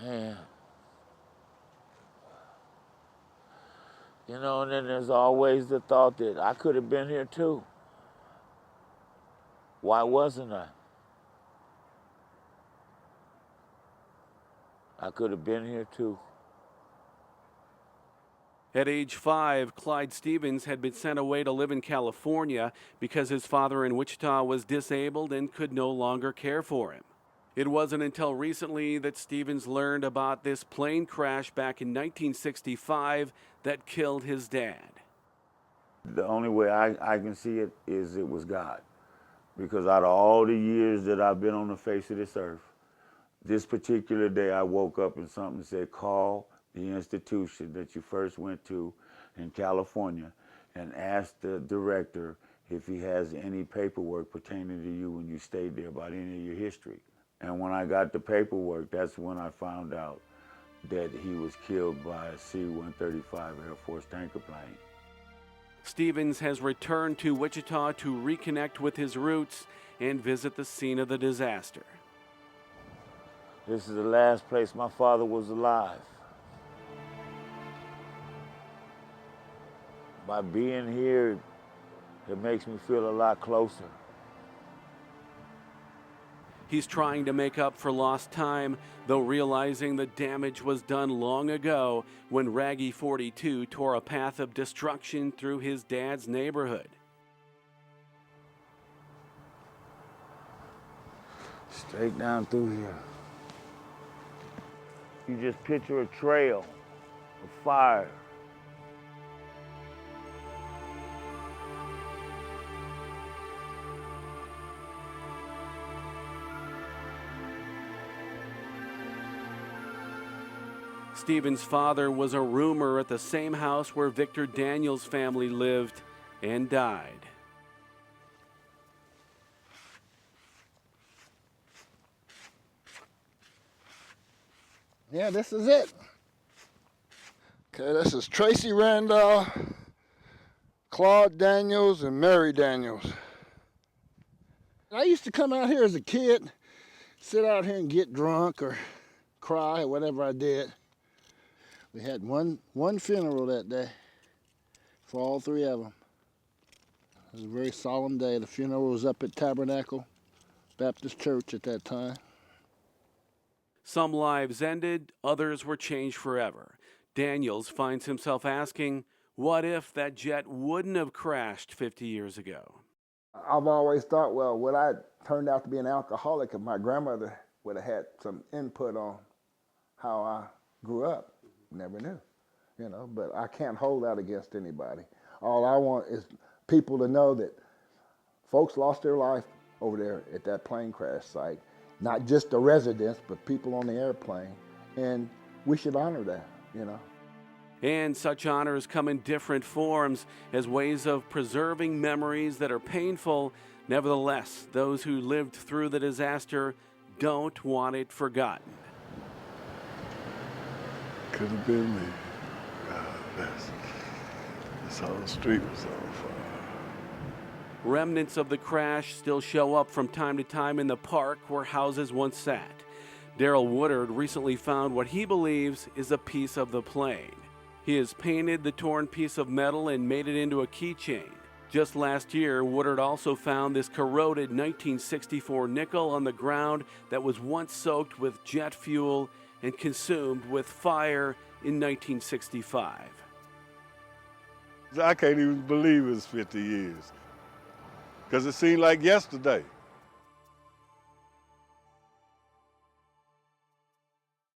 Man. You know, and then there's always the thought that I could have been here too. Why wasn't I? I could have been here too. At age 5, Clyde Stevens had been sent away to live in California because his father in Wichita was disabled and could no longer care for him. It wasn't until recently that Stevens learned about this plane crash back in 1965 that killed his dad. The only way I can see it is it was God. Because out of all the years that I've been on the face of this earth, this particular day I woke up and something said, call the institution that you first went to in California and ask the director if he has any paperwork pertaining to you when you stayed there about any of your history. And when I got the paperwork, that's when I found out that he was killed by a C-135 Air Force tanker plane. Stevens has returned to Wichita to reconnect with his roots and visit the scene of the disaster. This is the last place my father was alive. By being here, it makes me feel a lot closer. He's trying to make up for lost time, though realizing the damage was done long ago when Raggy 42 tore a path of destruction through his dad's neighborhood. Straight down through here. You just picture a trail of fire. Stevens' father was a roomer at the same house where Victor Daniels' family lived and died. Yeah, this is it. Okay, this is Tracy Randall, Claude Daniels, and Mary Daniels. I used to come out here as a kid, sit out here and get drunk or cry or whatever I did. We had one funeral that day for all three of them. It was a very solemn day. The funeral was up at Tabernacle Baptist Church at that time. Some lives ended, others were changed forever. Daniels finds himself asking, what if that jet wouldn't have crashed 50 years ago? I've always thought, well, would I turned out to be an alcoholic if my grandmother would have had some input on how I grew up? Never knew, you know, but I can't hold that against anybody. All I want is people to know that folks lost their life over there at that plane crash site. Not just the residents, but people on the airplane. And we should honor that, you know. And such honors come in different forms as ways of preserving memories that are painful. Nevertheless, those who lived through the disaster don't want it forgotten. Could have been me. God, this whole street was on fire. Remnants of the crash still show up from time to time in the park where houses once sat. Daryl Woodard recently found what he believes is a piece of the plane. He has painted the torn piece of metal and made it into a keychain. Just last year, Woodard also found this corroded 1964 nickel on the ground that was once soaked with jet fuel and consumed with fire in 1965. I can't even believe it's 50 years, because it seemed like yesterday.